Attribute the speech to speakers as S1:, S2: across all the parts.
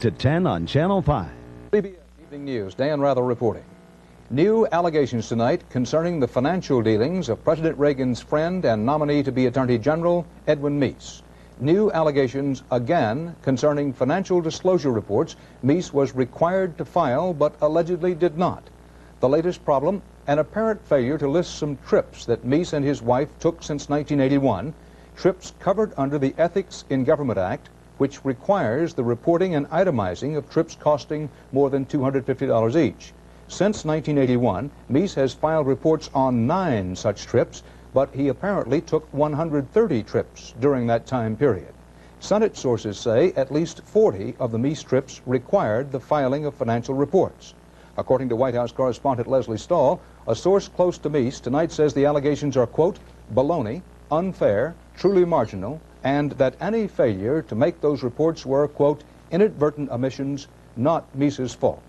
S1: to 10 on Channel 5.
S2: CBS Evening News, Dan Rather reporting. New allegations tonight concerning the financial dealings of President Reagan's friend and nominee to be Attorney General, Edwin Meese. New allegations again concerning financial disclosure reports Meese was required to file but allegedly did not. The latest problem, an apparent failure to list some trips that Meese and his wife took since 1981, trips covered under the Ethics in Government Act, which requires the reporting and itemizing of trips costing more than $250 each. Since 1981, Meese has filed reports on 9 such trips, but he apparently took 130 trips during that time period. Senate sources say at least 40 of the Meese trips required the filing of financial reports. According to White House correspondent Leslie Stahl, a source close to Meese tonight says the allegations are, quote, baloney, unfair, truly marginal, and that any failure to make those reports were, quote, inadvertent omissions, not Meese's fault.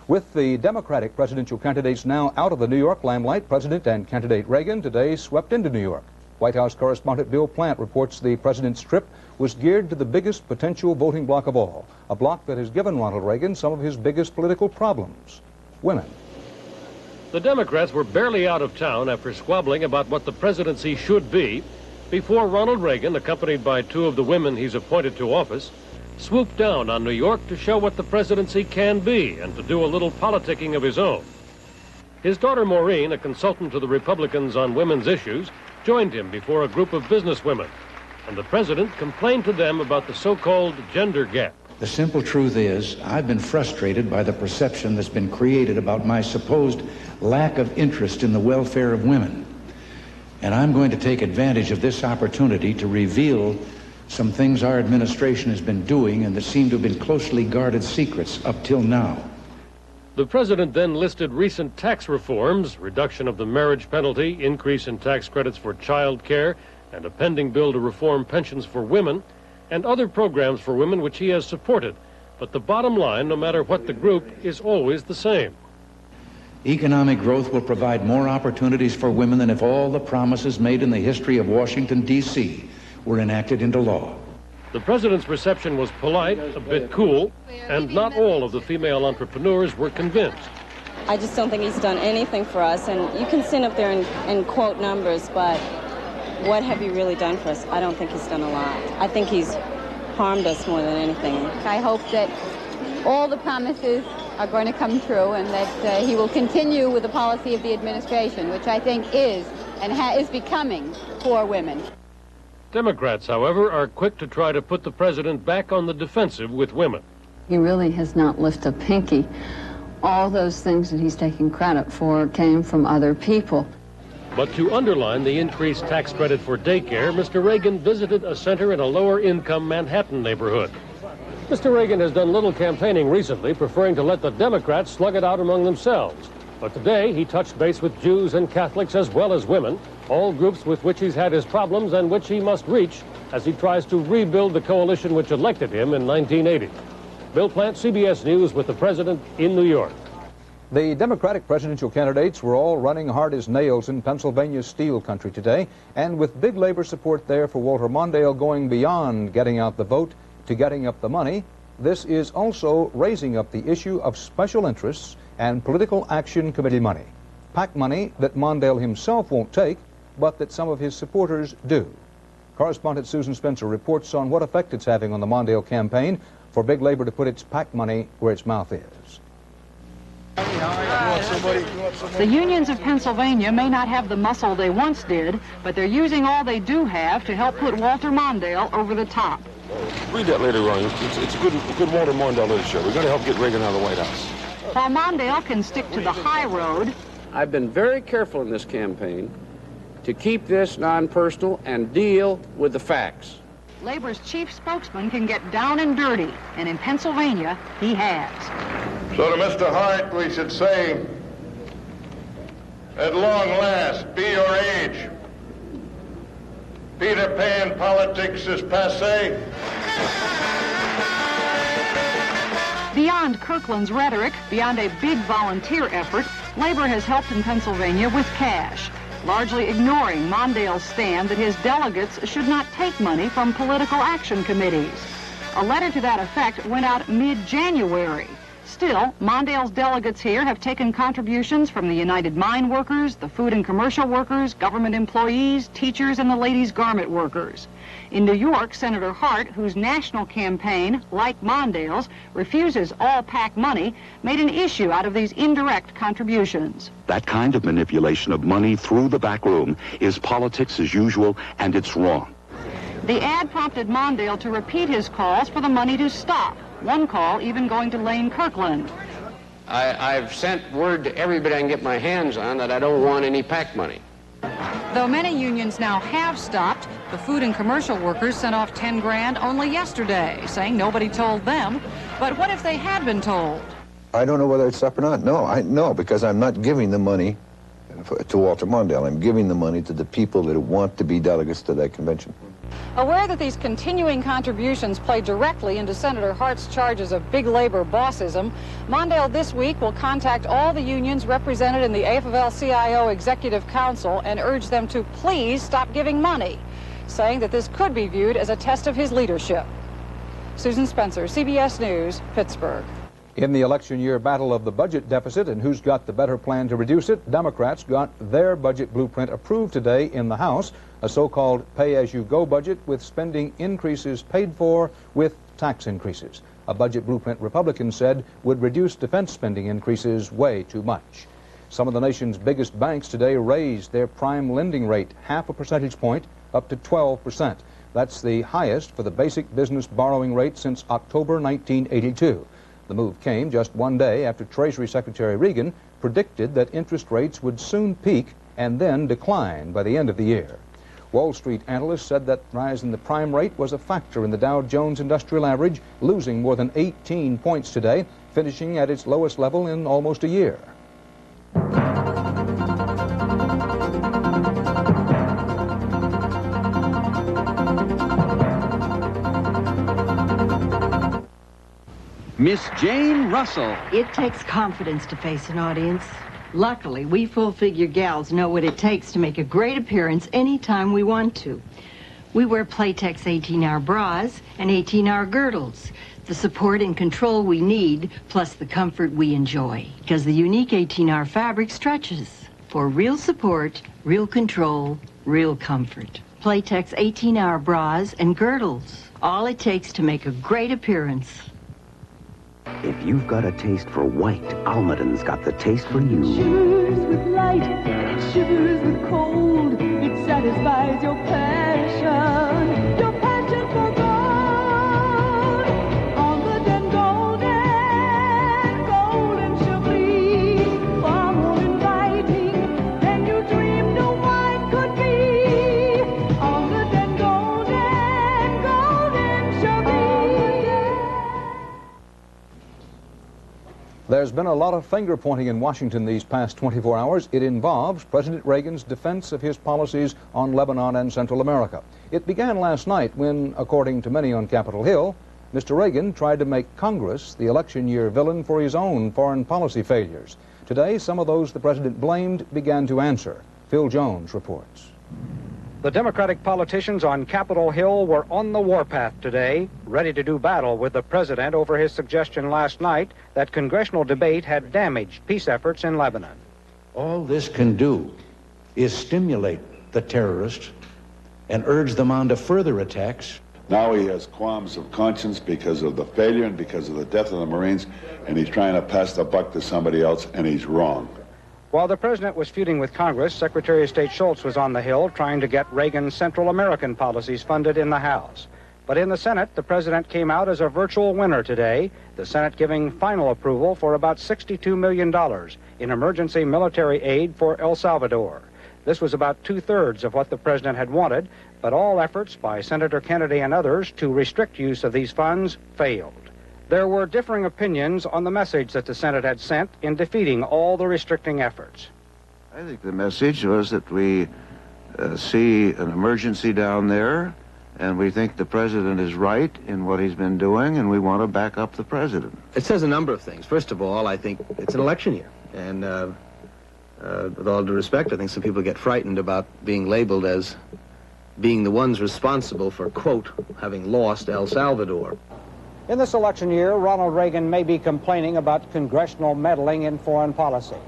S2: With the Democratic presidential candidates now out of the New York limelight, President and candidate Reagan today swept into New York. White House correspondent Bill Plant reports the president's trip was geared to the biggest potential voting bloc of all, a bloc that has given Ronald Reagan some of his biggest political problems: women.
S3: The Democrats were barely out of town after squabbling about what the presidency should be before Ronald Reagan, accompanied by 2 of the women he's appointed to office, swooped down on New York to show what the presidency can be and to do a little politicking of his own. His daughter Maureen, a consultant to the Republicans on women's issues, joined him before a group of businesswomen, and the president complained to them about the so-called gender gap.
S4: The simple truth is, I've been frustrated by the perception that's been created about my supposed lack of interest in the welfare of women. And I'm going to take advantage of this opportunity to reveal some things our administration has been doing and that seem to have been closely guarded secrets up till now.
S3: The president then listed recent tax reforms, reduction of the marriage penalty, increase in tax credits for child care, and a pending bill to reform pensions for women, and other programs for women which he has supported. But the bottom line, no matter what the group, is always the same.
S4: Economic growth will provide more opportunities for women than if all the promises made in the history of Washington, D.C. were enacted into law.
S3: The president's reception was polite, a bit cool, and not all of the female entrepreneurs were convinced.
S5: I just don't think he's done anything for us, and you can sit up there and quote numbers, but what have you really done for us? I don't think he's done a lot. I think he's harmed us more than anything.
S6: I hope that all the promises are going to come true and that he will continue with the policy of the administration, which I think is and is becoming for women.
S3: Democrats, however, are quick to try to put the president back on the defensive with women.
S7: He really has not lifted a pinky. All those things that he's taking credit for came from other people.
S3: But to underline the increased tax credit for daycare, Mr. Reagan visited a center in a lower-income Manhattan neighborhood. Mr. Reagan has done little campaigning recently, preferring to let the Democrats slug it out among themselves. But today, he touched base with Jews and Catholics as well as women, all groups with which he's had his problems and which he must reach as he tries to rebuild the coalition which elected him in 1980. Bill Plant, CBS News, with the president in New York.
S2: The Democratic presidential candidates were all running hard as nails in Pennsylvania's steel country today, and with big labor support there for Walter Mondale going beyond getting out the vote to getting up the money, this is also raising up the issue of special interests and political action committee money. PAC money that Mondale himself won't take, but that some of his supporters do. Correspondent Susan Spencer reports on what effect it's having on the Mondale campaign for big labor to put its PAC money where its mouth is.
S8: The unions of Pennsylvania may not have the muscle they once did, but they're using all they do have to help put Walter Mondale over the top.
S9: Read that later on. It's a good Walter Mondale literature. We're going to help get Reagan out of the White House.
S8: While Mondale can stick to the high road,
S10: I've been very careful in this campaign to keep this non-personal and deal with the facts.
S8: Labor's chief spokesman can get down and dirty, and in Pennsylvania, he has.
S11: So to Mr. Hart, we should say, at long last, be your age. Peter Pan politics is passé.
S8: Beyond Kirkland's rhetoric, beyond a big volunteer effort, Labor has helped in Pennsylvania with cash, largely ignoring Mondale's stand that his delegates should not take money from political action committees. A letter to that effect went out mid-January. Still, Mondale's delegates here have taken contributions from the United Mine Workers, the food and commercial workers, government employees, teachers, and the ladies' garment workers. In New York, Senator Hart, whose national campaign, like Mondale's, refuses all PAC money, made an issue out of these indirect contributions.
S1: That kind of manipulation of money through the back room is politics as usual, and it's wrong.
S8: The ad prompted Mondale to repeat his calls for the money to stop. One call even going to Lane Kirkland.
S10: I've sent word to everybody I can get my hands on that I don't want any PAC money.
S8: Though many unions now have stopped, the food and commercial workers sent off 10 grand only yesterday, saying nobody told them. But what if they had been told?
S12: I don't know whether it's up or not. No, because I'm not giving the money to Walter Mondale. I'm giving the money to the people that want to be delegates to that convention.
S8: Aware that these continuing contributions play directly into Senator Hart's charges of big labor bossism, Mondale this week will contact all the unions represented in the AFL-CIO Executive Council and urge them to please stop giving money, saying that this could be viewed as a test of his leadership. Susan Spencer, CBS News, Pittsburgh.
S2: In the election year battle of the budget deficit and who's got the better plan to reduce it, Democrats got their budget blueprint approved today in the House, a so-called pay-as-you-go budget with spending increases paid for with tax increases. A budget blueprint Republicans said would reduce defense spending increases way too much. Some of the nation's biggest banks today raised their prime lending rate 0.5 percentage point up to 12%. That's the highest for the basic business borrowing rate since October 1982. The move came just one day after Treasury Secretary Reagan predicted that interest rates would soon peak and then decline by the end of the year. Wall Street analysts said that rise in the prime rate was a factor in the Dow Jones Industrial Average, losing more than 18 points today, finishing at its lowest level in almost a year.
S13: Miss Jane Russell.
S14: It takes confidence to face an audience. Luckily, we full-figure gals know what it takes to make a great appearance anytime we want to. We wear Playtex 18-hour bras and 18-hour girdles, the support and control we need, plus the comfort we enjoy. Because the unique 18-hour fabric stretches for real support, real control, real comfort. Playtex 18-hour bras and girdles, all it takes to make a great appearance.
S13: If you've got a taste for white, Almaden's got the taste for you.
S15: It shivers with light, it shivers with cold. It satisfies your passion for gold. Almaden golden Chablis, far more inviting than you dreamed a wine could be. Almaden golden Chablis.
S2: There's been a lot of finger-pointing in Washington these past 24 hours. It involves President Reagan's defense of his policies on Lebanon and Central America. It began last night when, according to many on Capitol Hill, Mr. Reagan tried to make Congress the election year villain for his own foreign policy failures. Today, some of those the president blamed began to answer. Phil Jones reports.
S16: The Democratic politicians on Capitol Hill were on the warpath today, ready to do battle with the president over his suggestion last night that congressional debate had damaged peace efforts in Lebanon.
S4: All this can do is stimulate the terrorists and urge them on to further attacks.
S17: Now he has qualms of conscience because of the failure and because of the death of the Marines, and he's trying to pass the buck to somebody else, and he's wrong.
S16: While the president was feuding with Congress, Secretary of State Schultz was on the Hill trying to get Reagan's Central American policies funded in the House. But in the Senate, the president came out as a virtual winner today, the Senate giving final approval for about $62 million in emergency military aid for El Salvador. This was about two-thirds of what the president had wanted, but all efforts by Senator Kennedy and others to restrict use of these funds failed. There were differing opinions on the message that the Senate had sent in defeating all the restricting efforts.
S18: I think the message was that we see an emergency down there, and we think the president is right in what he's been doing, and we want to back up the president.
S19: It says a number of things. First of all, I think it's an election year, and with all due respect, I think some people get frightened about being labeled as being the ones responsible for, quote, having lost El Salvador.
S16: In this election year, Ronald Reagan may be complaining about congressional meddling in foreign policy.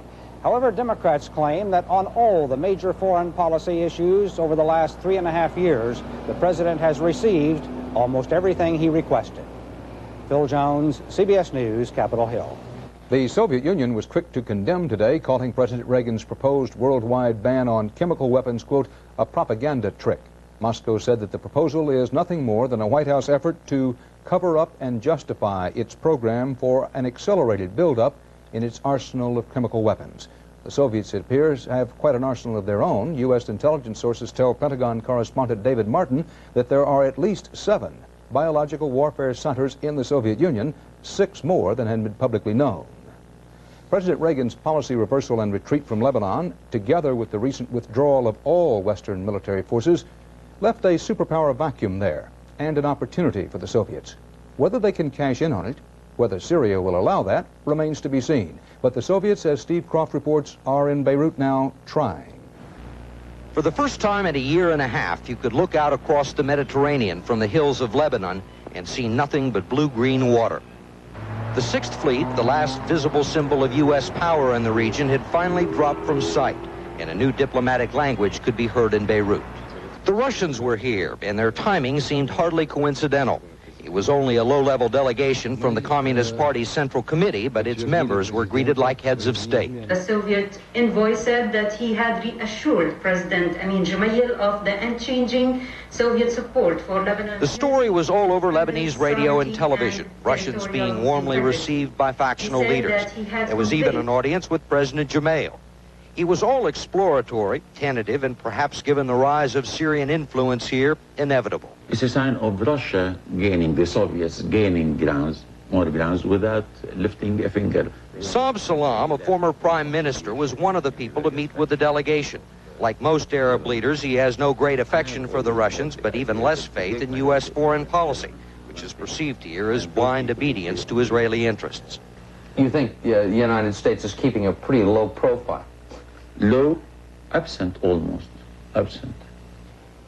S16: However, Democrats claim that on all the major foreign policy issues over the last 3.5 years, the president has received almost everything he requested. Phil Jones, CBS News, Capitol Hill.
S2: The Soviet Union was quick to condemn today, calling President Reagan's proposed worldwide ban on chemical weapons, quote, a propaganda trick. Moscow said that the proposal is nothing more than a White House effort to cover up and justify its program for an accelerated buildup in its arsenal of chemical weapons. The Soviets, it appears, have quite an arsenal of their own. U.S. intelligence sources tell Pentagon correspondent David Martin that there are at least 7 biological warfare centers in the Soviet Union, 6 more than had been publicly known. President Reagan's policy reversal and retreat from Lebanon, together with the recent withdrawal of all Western military forces, left a superpower vacuum there and an opportunity for the Soviets. Whether they can cash in on it, whether Syria will allow that, remains to be seen. But the Soviets, as Steve Croft reports, are in Beirut now trying.
S20: For the first time in a year and a half, you could look out across the Mediterranean from the hills of Lebanon and see nothing but blue-green water. The Sixth Fleet, the last visible symbol of U.S. power in the region, had finally dropped from sight, and a new diplomatic language could be heard in Beirut. The Russians were here, and their timing seemed hardly coincidental. It was only a low-level delegation from the Communist Party's Central Committee, but its members were greeted like heads of state.
S21: The Soviet envoy said that he had reassured President Amin Gemayel of the unchanging Soviet support for Lebanon.
S20: The story was all over Lebanese radio and television, Russians being warmly received by factional leaders. There was even an audience with President Gemayel. He was all exploratory, tentative, and perhaps, given the rise of Syrian influence here, inevitable.
S22: It's a sign of Russia gaining, the Soviets gaining grounds, more grounds, without lifting a finger.
S20: Saab Salam, a former prime minister, was one of the people to meet with the delegation. Like most Arab leaders, he has no great affection for the Russians, but even less faith in U.S. foreign policy, which is perceived here as blind obedience to Israeli interests.
S23: You think the United States is keeping a pretty low profile?
S22: Low, absent almost, absent.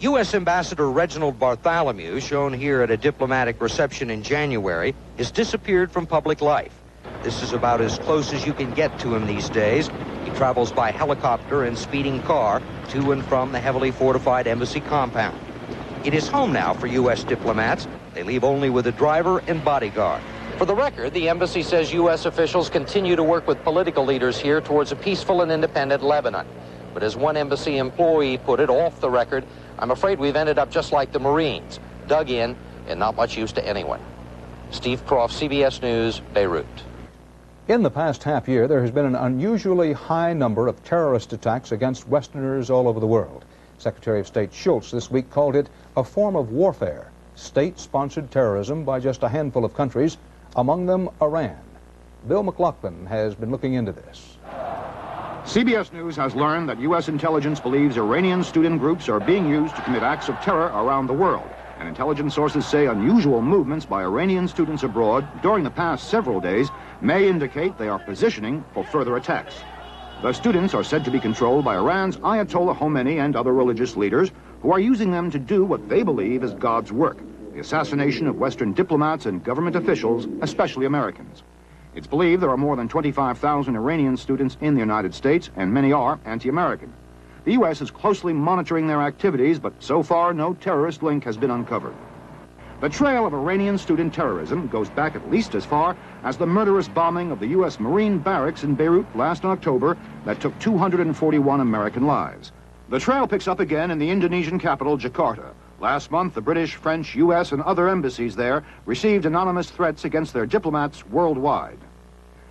S20: U.S. Ambassador Reginald Bartholomew, shown here at a diplomatic reception in January, has disappeared from public life. This is about as close as you can get to him these days. He travels by helicopter and speeding car to and from the heavily fortified embassy compound. It is home now for U.S. diplomats. They leave only with a driver and bodyguard. For the record, the embassy says U.S. officials continue to work with political leaders here towards a peaceful and independent Lebanon. But as one embassy employee put it off the record, I'm afraid we've ended up just like the Marines, dug in and not much use to anyone. Steve Croft, CBS News, Beirut.
S2: In the past half year, there has been an unusually high number of terrorist attacks against Westerners all over the world. Secretary of State Schultz this week called it a form of warfare, state-sponsored terrorism by just a handful of countries, among them Iran. Bill McLaughlin has been looking into this.
S24: CBS News has learned that U.S. intelligence believes Iranian student groups are being used to commit acts of terror around the world. And intelligence sources say unusual movements by Iranian students abroad during the past several days may indicate they are positioning for further attacks. The students are said to be controlled by Iran's Ayatollah Khomeini and other religious leaders who are using them to do what they believe is God's work, the assassination of Western diplomats and government officials, especially Americans. It's believed there are more than 25,000 Iranian students in the United States, and many are anti-American. The U.S. is closely monitoring their activities, but so far no terrorist link has been uncovered. The trail of Iranian student terrorism goes back at least as far as the murderous bombing of the U.S. Marine barracks in Beirut last October that took 241 American lives. The trail picks up again in the Indonesian capital, Jakarta. Last month, the British, French, U.S., and other embassies there received anonymous threats against their diplomats worldwide.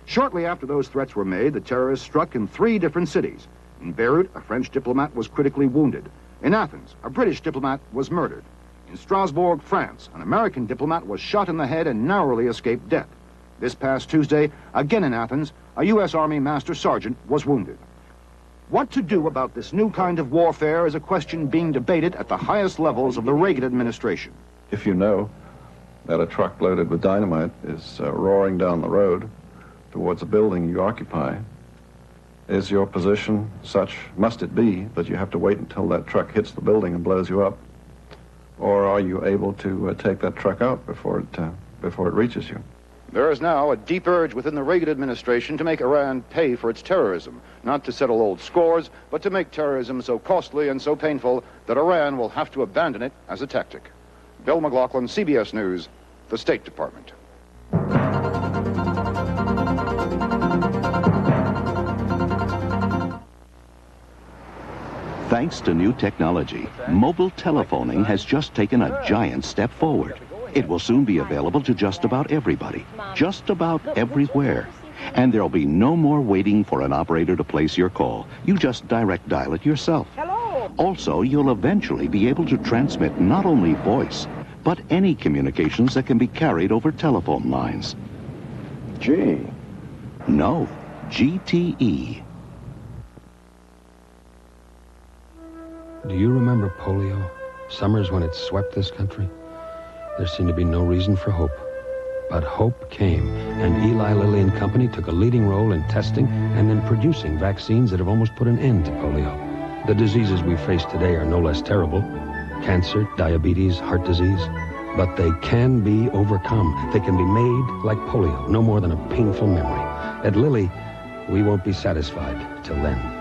S24: Shortly after those threats were made, the terrorists struck in 3 different cities. In Beirut, a French diplomat was critically wounded. In Athens, a British diplomat was murdered. In Strasbourg, France, an American diplomat was shot in the head and narrowly escaped death. This past Tuesday, again in Athens, a U.S. Army Master Sergeant was wounded. What to do about this new kind of warfare is a question being debated at the highest levels of the Reagan administration.
S25: If you know that a truck loaded with dynamite is roaring down the road towards a building you occupy, is your position such, must it be, that you have to wait until that truck hits the building and blows you up? Or are you able to take that truck out before it before it reaches you.
S24: There is now a deep urge within the Reagan administration to make Iran pay for its terrorism, not to settle old scores, but to make terrorism so costly and so painful that Iran will have to abandon it as a tactic. Bill McLaughlin, CBS News, the State Department.
S1: Thanks to new technology, mobile telephoning has just taken a giant step forward. It will soon be available to just about everybody, just about everywhere. And there'll be no more waiting for an operator to place your call. You just direct dial it yourself.
S3: Hello.
S1: Also, you'll eventually be able to transmit not only voice, but any communications that can be carried over telephone lines.
S25: G.
S1: No, GTE.
S5: Do you remember polio? Summers when it swept this country? There seemed to be no reason for hope. But hope came, and Eli Lilly and Company took a leading role in testing and in producing vaccines that have almost put an end to polio. The diseases we face today are no less terrible. Cancer, diabetes, heart disease. But they can be overcome. They can be made like polio, no more than a painful memory. At Lilly, we won't be satisfied till then.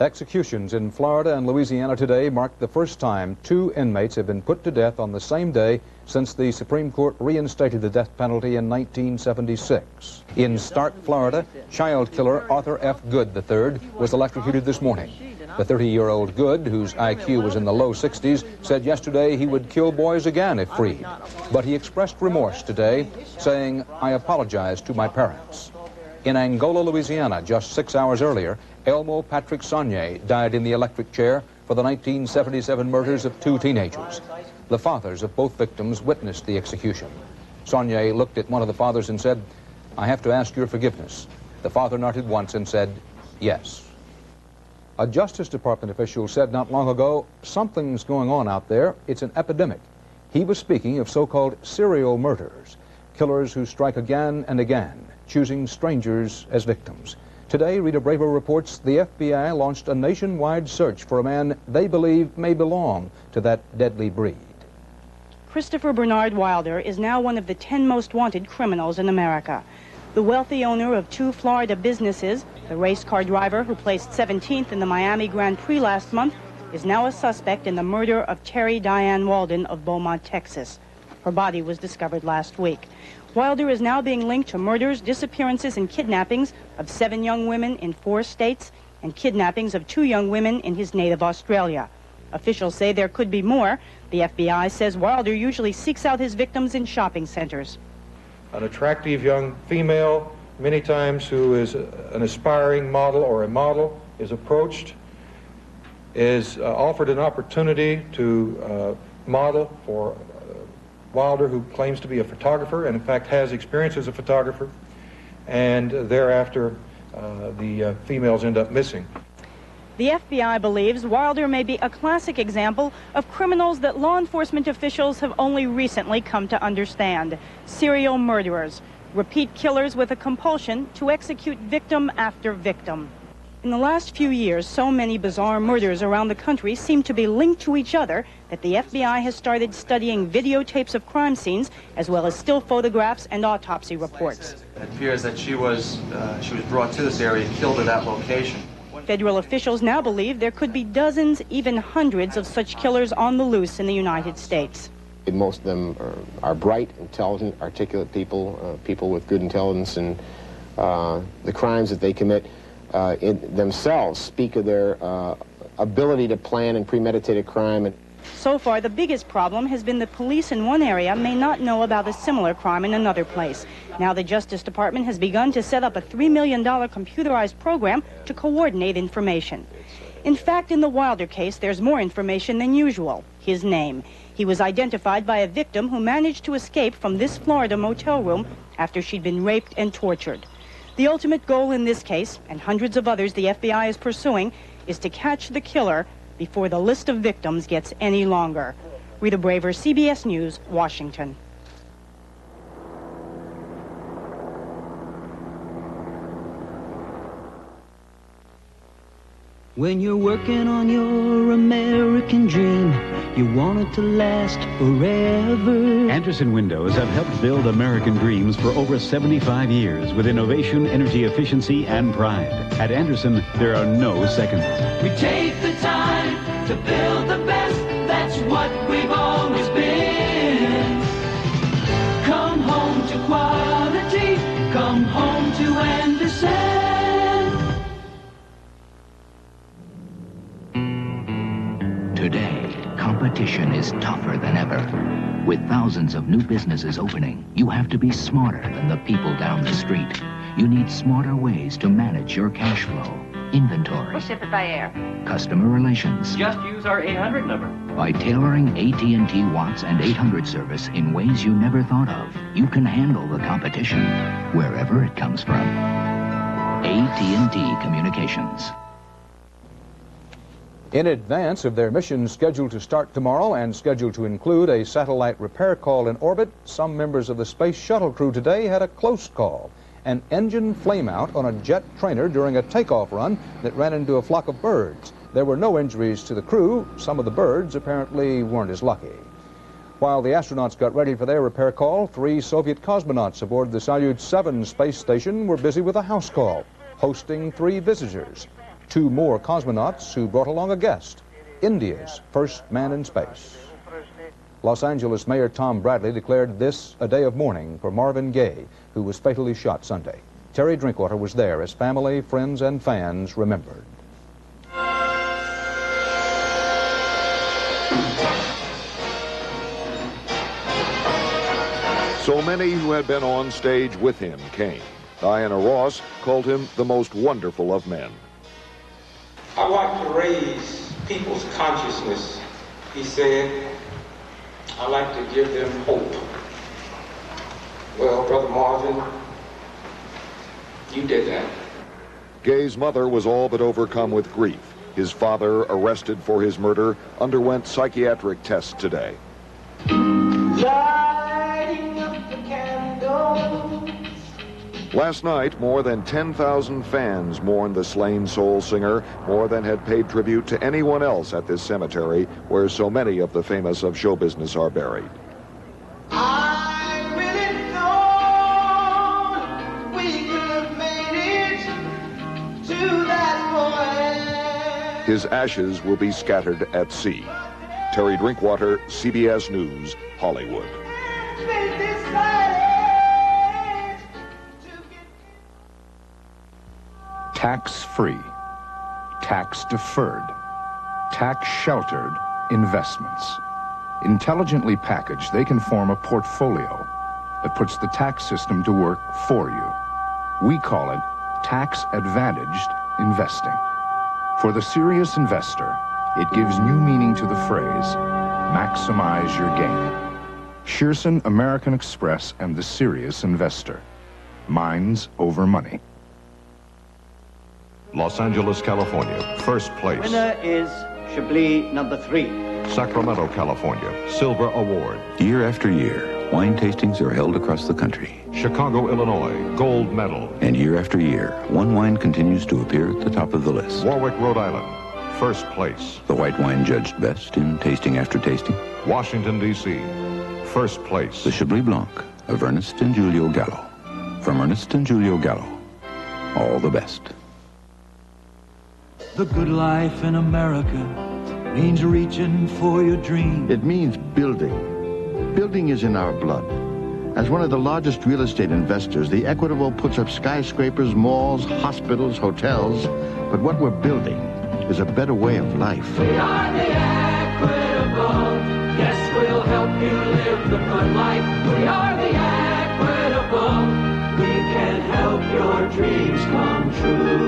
S2: Executions in Florida and Louisiana today mark the first time 2 inmates have been put to death on the same day since the Supreme Court reinstated the death penalty in 1976. In Stark, Florida, child killer Arthur F. Good III was electrocuted this morning. The 30-year-old Good, whose IQ was in the low 60s, said yesterday he would kill boys again if freed. But he expressed remorse today, saying, "I apologize to my parents." In Angola, Louisiana, just 6 hours earlier, Elmo Patrick Saunier died in the electric chair for the 1977 murders of 2 teenagers. The fathers of both victims witnessed the execution. Saunier looked at one of the fathers and said, "I have to ask your forgiveness." The father nodded once and said, "Yes." A Justice Department official said not long ago, "Something's going on out there. It's an epidemic." He was speaking of so-called serial murderers, killers who strike again and again, choosing strangers as victims. Today, Rita Braver reports the FBI launched a nationwide search for a man they believe may belong to that deadly breed.
S3: Christopher Bernard Wilder is now one of the 10 most wanted criminals in America. The wealthy owner of 2 Florida businesses, the race car driver who placed 17th in the Miami Grand Prix last month, is now a suspect in the murder of Terry Diane Walden of Beaumont, Texas. Her body was discovered last week. Wilder is now being linked to murders, disappearances, and kidnappings of 7 young women in 4 states and kidnappings of 2 young women in his native Australia. Officials say there could be more. The FBI says Wilder usually seeks out his victims in shopping centers.
S6: An attractive young female, many times who is an aspiring model or a model, is approached, is offered an opportunity to model for Wilder, who claims to be a photographer and in fact has experience as a photographer, and thereafter the females end up missing.
S3: The FBI believes Wilder may be a classic example of criminals that law enforcement officials have only recently come to understand. Serial murderers, repeat killers with a compulsion to execute victim after victim. In the last few years, so many bizarre murders around the country seem to be linked to each other that the FBI has started studying videotapes of crime scenes as well as still photographs and autopsy reports.
S7: It appears that she was brought to this area and killed at that location.
S3: Federal officials now believe there could be dozens, even hundreds of such killers on the loose in the United States.
S9: Most of them are bright, intelligent, articulate people, people with good intelligence, and the crimes that they commit in themselves speak of their ability to plan and premeditate a crime.
S3: So far, the biggest problem has been that police in one area may not know about a similar crime in another place. Now the Justice Department has begun to set up a $3 million computerized program to coordinate information. In fact, in the Wilder case, there's more information than usual. His name. He was identified by a victim who managed to escape from this Florida motel room after she'd been raped and tortured. The ultimate goal in this case, and hundreds of others the FBI is pursuing, is to catch the killer before the list of victims gets any longer. Rita Braver, CBS News, Washington.
S26: When you're working on your American dream,
S8: You want it to last forever.
S10: Andersen Windows have helped build American dreams for over 75 years with innovation, energy efficiency, and pride. At Andersen, there are no seconds.
S15: We take the time to build the best. That's what we've always been. Come home to quality. Come home to Andersen.
S11: Today, competition is tougher than ever. With thousands of new businesses opening, you have to be smarter than the people down the street. You need smarter ways to manage your cash flow, inventory,
S12: We'll ship it by air.
S11: customer relations.
S12: Just use our 800 number.
S11: By tailoring AT&T Watts and 800 service in ways you never thought of, you can handle the competition wherever it comes from. AT&T Communications.
S2: In advance of their mission scheduled to start tomorrow and scheduled to include a satellite repair call in orbit, some members of the Space Shuttle crew today had a close call. An engine flameout on a jet trainer during a takeoff run that ran into a flock of birds. There were no injuries to the crew. Some of the birds apparently weren't as lucky. While the astronauts got ready for their repair call, 3 Soviet cosmonauts aboard the Salyut 7 space station were busy with a house call, hosting 3 visitors. 2 more cosmonauts who brought along a guest, India's first man in space. Los Angeles Mayor Tom Bradley declared this a day of mourning for Marvin Gaye, who was fatally shot Sunday. Terry Drinkwater was there as family, friends, and fans remembered.
S14: So many who had been on stage with him came. Diana Ross called him the most wonderful of men.
S26: I like to raise people's consciousness, he said. I like to give them hope. Well, Brother Marvin, you did that.
S14: Gaye's mother was all but overcome with grief. His father, arrested for his murder, underwent psychiatric tests today.
S15: Lighting up the candles.
S14: Last night, more than 10,000 fans mourned the slain soul singer, more than had paid tribute to anyone else at this cemetery where so many of the famous of show business are buried.
S15: I really thought we could have made it to that point.
S14: His ashes will be scattered at sea. Terry Drinkwater, CBS News, Hollywood.
S27: Tax-free, tax-deferred, tax-sheltered investments. Intelligently packaged, they can form a portfolio that puts the tax system to work for you. We call it tax-advantaged investing. For the serious investor, it gives new meaning to the phrase, maximize your gain. Shearson, American Express, and the serious investor. Minds over money.
S28: Los Angeles, California, first place.
S29: Winner is Chablis number 3.
S28: Sacramento, California, silver award.
S30: Year after year, wine tastings are held across the country.
S28: Chicago, Illinois, gold medal.
S30: And year after year, one wine continues to appear at the top of the list.
S28: Warwick, Rhode Island, first place.
S30: The white wine judged best in tasting after tasting.
S28: Washington, D.C., first place.
S30: The Chablis Blanc of Ernest and Julio Gallo. From Ernest and Julio Gallo, all the best.
S31: The good life in America means reaching for your dream.
S18: It means building. Building is in our blood. As one of the largest real estate investors, the Equitable puts up skyscrapers, malls, hospitals, hotels. But what we're building is a better way of life.
S15: We are the Equitable. Yes, we'll help you live the good life. We are the Equitable. We can help your dreams come true.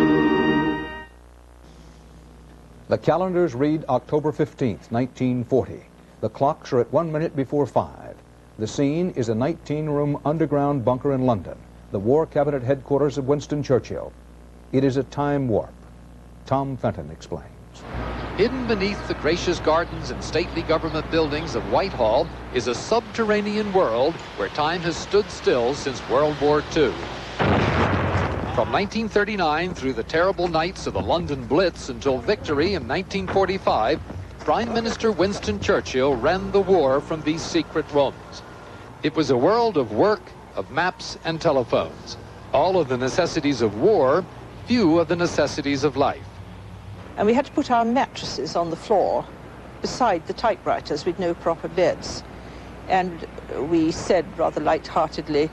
S2: The calendars read October 15th, 1940. The clocks are at 1 minute before 5. The scene is a 19-room underground bunker in London, the War Cabinet headquarters of Winston Churchill. It is a time warp. Tom Fenton explains.
S32: Hidden beneath the gracious gardens and stately government buildings of Whitehall is a subterranean world where time has stood still since World War II. From 1939 through the terrible nights of the London Blitz until victory in 1945, Prime Minister Winston Churchill ran the war from these secret rooms. It was a world of work, of maps and telephones. All of the necessities of war, few of the necessities of life.
S1: And we had to put our mattresses on the floor beside the typewriters with no proper beds. And we said rather light-heartedly,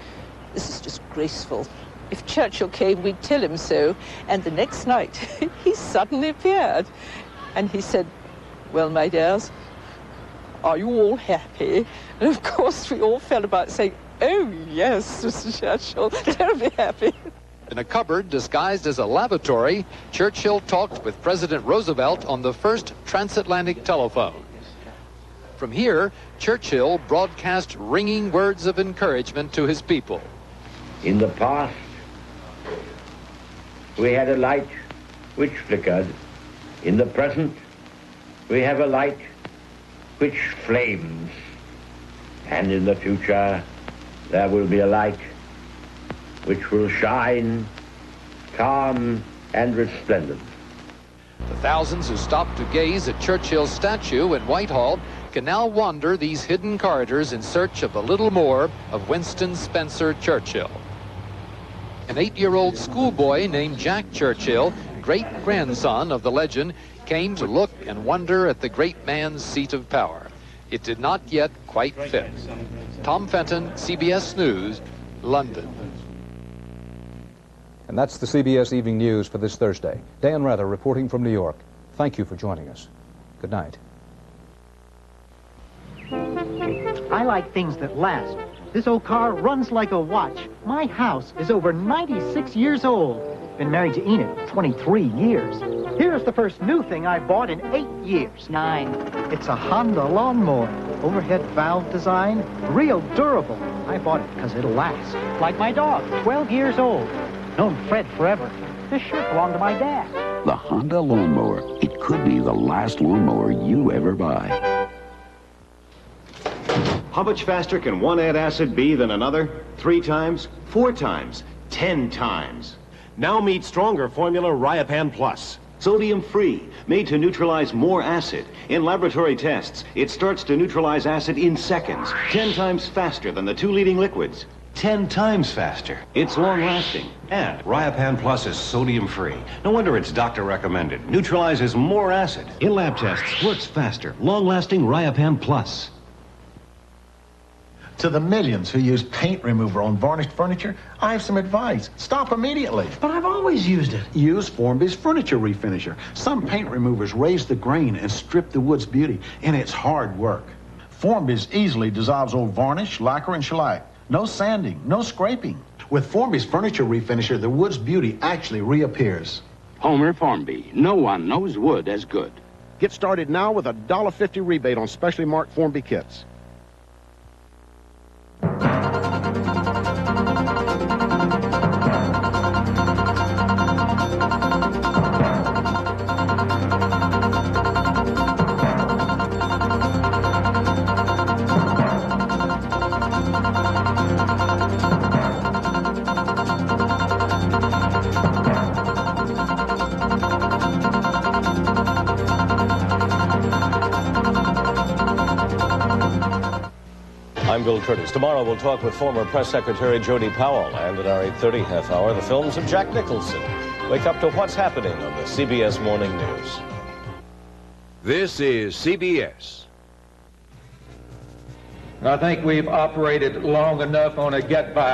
S1: this is just graceful. If Churchill came, we'd tell him so. And the next night, he suddenly appeared. And he said, well, my dears, are you all happy? And of course, we all fell about saying, oh, yes, Mr. Churchill, terribly happy.
S32: In a cupboard disguised as a lavatory, Churchill talked with President Roosevelt on the first transatlantic telephone. From here, Churchill broadcast ringing words of encouragement to his people.
S4: In the past, we had a light which flickered. In the present, we have a light which flames. And in the future, there will be a light which will shine calm and resplendent.
S32: The thousands who stopped to gaze at Churchill's statue in Whitehall can now wander these hidden corridors in search of a little more of Winston Spencer Churchill. An 8-year-old schoolboy named Jack Churchill, great-grandson of the legend, came to look and wonder at the great man's seat of power. It did not yet quite fit. Tom Fenton, CBS News, London.
S2: And that's the CBS Evening News for this Thursday. Dan Rather reporting from New York. Thank you for joining us. Good night.
S13: I like things that last. This old car runs like a watch. My house is over 96 years old. Been married to Enid 23 years. Here's the first new thing I bought in 8 years. 9. It's a Honda lawnmower. Overhead valve design, real durable. I bought it because it'll last. Like my dog, 12 years old. Known Fred forever. This shirt belonged to my dad.
S16: The Honda lawnmower. It could be the last lawnmower you ever buy.
S17: How much faster can one antacid be than another? 3 times, 4 times, 10 times. Now meet stronger formula Ryapan Plus. Sodium-free, made to neutralize more acid. In laboratory tests, it starts to neutralize acid in seconds, 10 times faster than the 2 leading liquids. 10 times faster. It's long-lasting. And Ryapan Plus is sodium-free. No wonder it's doctor recommended. Neutralizes more acid. In lab tests, works faster. Long-lasting Ryapan Plus.
S19: To the millions who use paint remover on varnished furniture, I have some advice. Stop immediately.
S20: But I've always used it. Use Formby's Furniture Refinisher. Some paint removers raise the grain and strip the wood's beauty, and it's hard work.
S19: Formby's easily dissolves old varnish, lacquer, and shellac. No sanding, no scraping.
S20: With Formby's Furniture Refinisher, the wood's beauty actually reappears.
S16: Homer Formby. No one knows wood as good.
S9: Get started now with a $1.50 rebate on specially marked Formby kits.
S21: I'm Bill Curtis. Tomorrow we'll talk with former Press Secretary Jody Powell, and at our 8:30 half hour, the films of Jack Nicholson. Wake up to what's happening on the CBS Morning News.
S22: This is CBS.
S6: I think we've operated long enough on a get-by.